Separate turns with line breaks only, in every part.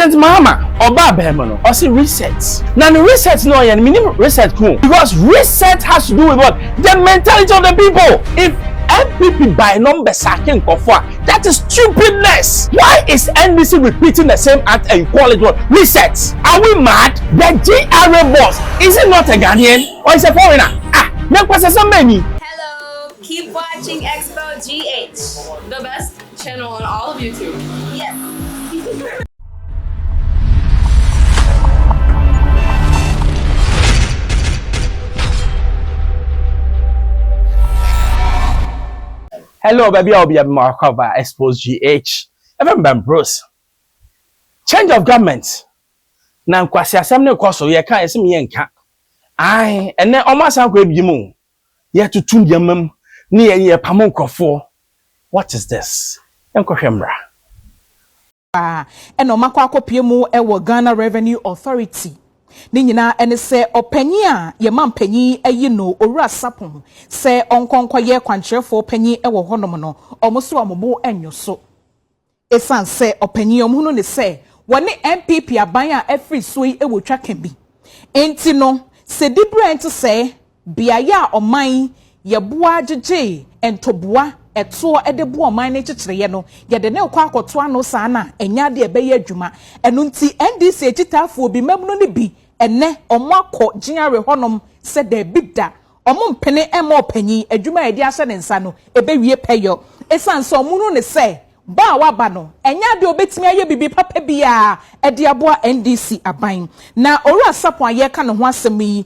President Mahama Oba Behemono or see reset. Now the reset no yen minimum reset cool because reset has to do with what? The mentality of the people. If MPP by number sacking Kofwa, that is stupidness. Why is NDC repeating the same act and call it what? Reset. Are we mad? The GRA boss, is it not a Ghanaian or is a foreigner?
Hello, keep watching Xposed GH, the best channel on all of YouTube. Yes.
Hello, baby. I'll be a marker by Xposed GH. Everyone, bros. Change of government. Now, kwasi asemne koso ye kan esem ye nka. Ai, ene omasa kwa ebimu. Ye tutum yamam ni ye pamon krofo. What is this? Enkohwemra.
Eno makwa akopie mu ewo Ghana Revenue Authority. Ni nyina ene se opanyi a ye mampanyi ayi no owura sapon se onkonkwa ye kwankyerefo panyi ewo honom no omoso amobo enyo so. Esan se opanyi omhunu ne se woni MPP aban a every soi ewo twaka bi. Enti no se different se biaya oman ye boa jeje entoboa eto edebo oman ne kyekyereye no ye de ne kwa akoto ano saa na enya de ebeye adwuma eno nti NDC ekitafo bi mamno ne bi ene omwakọ ginare honom se de bida omompene emo panyi adwuma edi ase ne nsa no ebewie peyo esanso omunu ne se ba waba no enya de obetimi aye bibi papa bia edi aboa NDC aban na owura sapo aye ka ne ho asem yi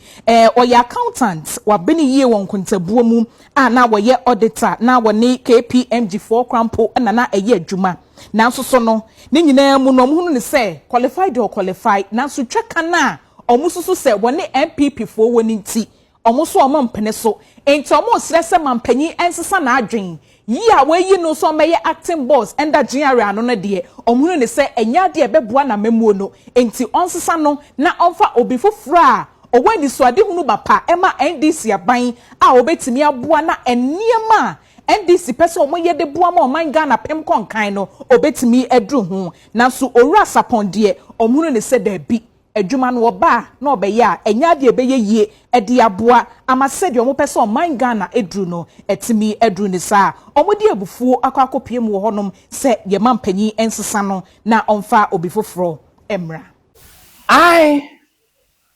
oye accountant wabeni yie won kontabuo mu na woye auditor na woni KPMG 4 crampo na eye adwuma na so no ne nyina mu no omhunu ne se qualified or qualified na so tweka na omususu se woni MPP fo woni nti omuso omompene so enti omo srese mampanyi ensesa na adwen yi a weyi no so meye acting boss enda GRA ano no de omhunu ne se enya de ebeboa na memuo no enti onsesa no na onfa obi fofura owani so ade hunu bapa ema NDC aban a obetimi aboa na eniema NDC pese omoye de boa ma oman Ghana pem konkan no obetimi edru ho na so owura sapon de omhunu ne se da bi adwuma no oba na obeye a enya de ebeye yie ede aboa amase de omo pese oman Ghana edru no etimi edru ne sa omodi ebufuo akakopie mu honom se ye mampanyi ensesa no na onfa obi foforo emra.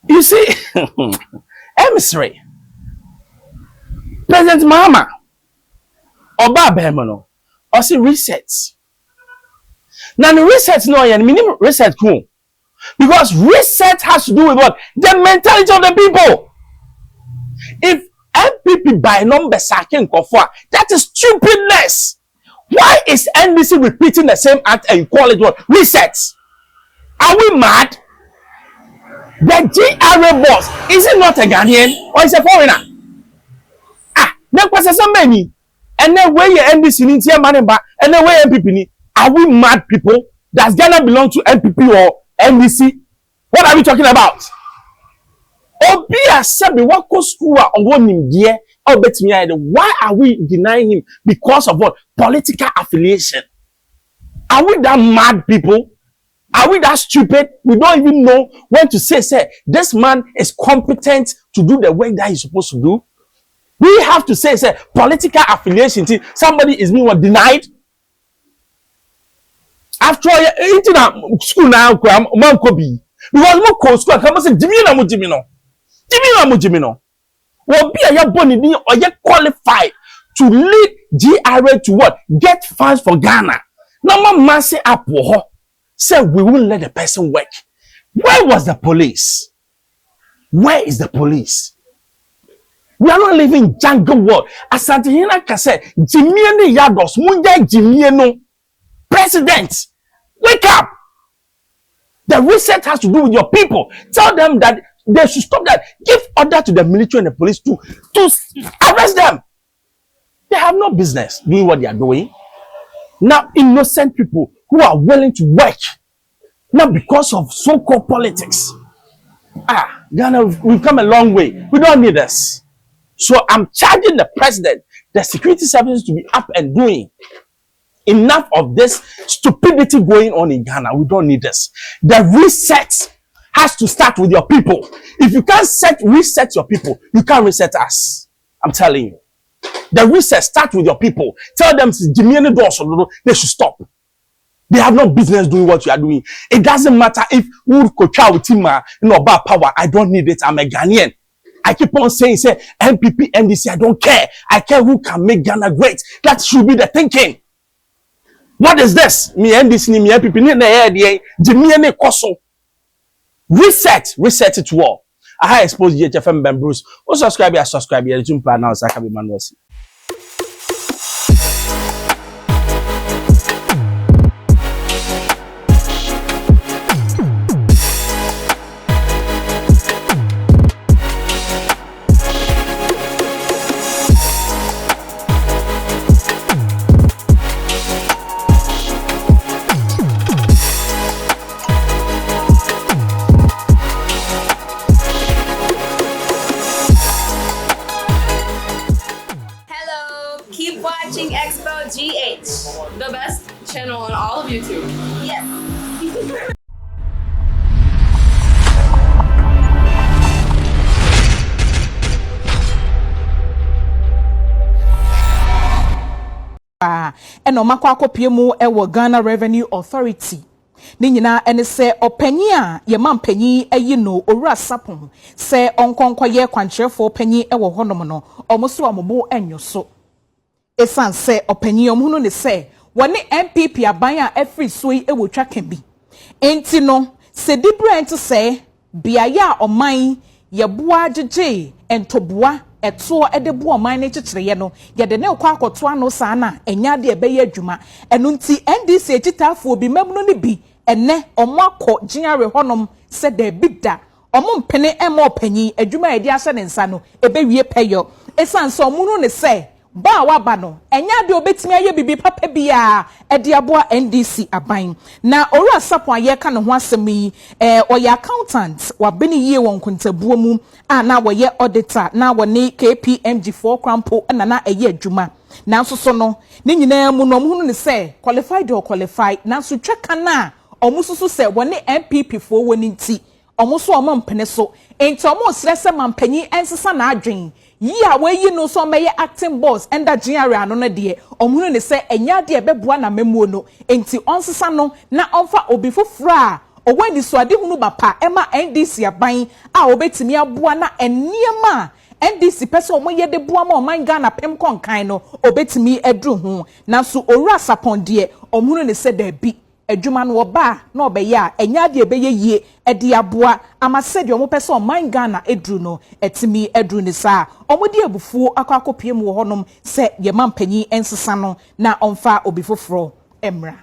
You see, emissary President Mahama Oba Behemono or see resets. Now the reset no yen minimum reset cool. Because reset has to do with what? The mentality of the people. If MPP by number sacking Kofwa, that is stupidness. Why is NDC repeating the same act and call it what? Reset. Are we mad? The GRA boss, is it not a Ghanaian or is a foreigner? Then kwase somebody and then where your NDC needs your money back and then where MPP need? Are we mad people? Does Ghana belong to MPP or NDC? What are we talking about? Obia said we walk school on one him there. Oh, bet me, why are we denying him? Because of what? Political affiliation. Are we that mad people? Are we that stupid? We don't even know when to say, this man is competent to do the work that he's supposed to do. We have to say, political affiliation. Somebody is being denied. After all, school now, man could be. Because more call school, come and say, Jimino. Well, be a bonny or yet qualified to lead GRA to what? Get funds for Ghana. No man must say up say we won't let the person work. Where was the police? Where is the police? We are not living in jungle world. As Santihina can say, Jimiene Yados, Munja Jimieno, President, wake up! The reset has to do with your people. Tell them that they should stop that. Give order to the military and the police to arrest them. They have no business doing what they are doing. Now, innocent people who are willing to work, not because of so-called politics. Ghana, we've come a long way. We don't need this. So I'm charging the president, the security services to be up and doing. Enough of this stupidity going on in Ghana. We don't need this. The reset has to start with your people. If you can't reset your people, you can't reset us. I'm telling you. The reset starts with your people. Tell them they should stop. They have no business doing what you are doing. It doesn't matter if we could try with him, bad power. I don't need it. I'm a Ghanaian. I keep on saying, MPP, NDC, I don't care. I care who can make Ghana great. That should be the thinking. What is this? Me NDC, me MPP, reset it all. I have Xposed GHFM Ben Bruce. Also subscribe here. Jump now, Sakabi Manuel.
Keep watching Xposed GH, the best channel on all of YouTube. Yes.
And ọmakọ akọpie mu ewo Ghana Revenue Authority. Ni nyina ene se opanyi a ye mampanyi ayi no owura sapon se onkonkọ ye kwankyerefo panyi ewo honom no omoso amobo enyo so. Esan se opanyi omhunu ne se woni MPP aban a every soi ewo twa kan bi. Enti no se different se biaye a oman ye boa jeje entoboa eto edebo oman ne kyekyereye no ye de ne kwa akoto ano saa na enya de ebeye adwuma enu nti NDC ekitafo obi memno ne bi ene omako giare honom se da bida omompene ema opanyi adwuma edi ase ne nsa no ebewie peyo esan so omunu ne se ba waba no enya de obetimi aye bibi papa bia ede aboa NDC aban na owura sapo aye ka ne ho asem yi oye accountant wabeni yie won kontabuo mu na woye auditor na woni KPMG 4 crampo na eye adwuma na so no ne nyina mu no omhunu ne se qualified or qualified na so tweka na omususu se woni MPP fo woni nti omuso omompene so enti omo srese mampanyi ensesa na adwen yi a weyi no so meye acting boss enda GRA ano no de omhunu ne se enya de beboa na memuo no enti onsesa no na onfa obi fofura owani so ade hunu bapa ema NDC aban a obetimi aboa na eniema NDC pese omoye de boa ma oman Ghana pem konkan no obetimi edru ho na so owura sapon de omhunu ne se da bi adwuma no oba na obeye a enya de ebeye yie ede aboa amase de omo pese oman Ghana edru no etimi edru ne sa omodi abufuo akakopie mu honom se ye mampanyi ensesa no na onfa obi foforo emra.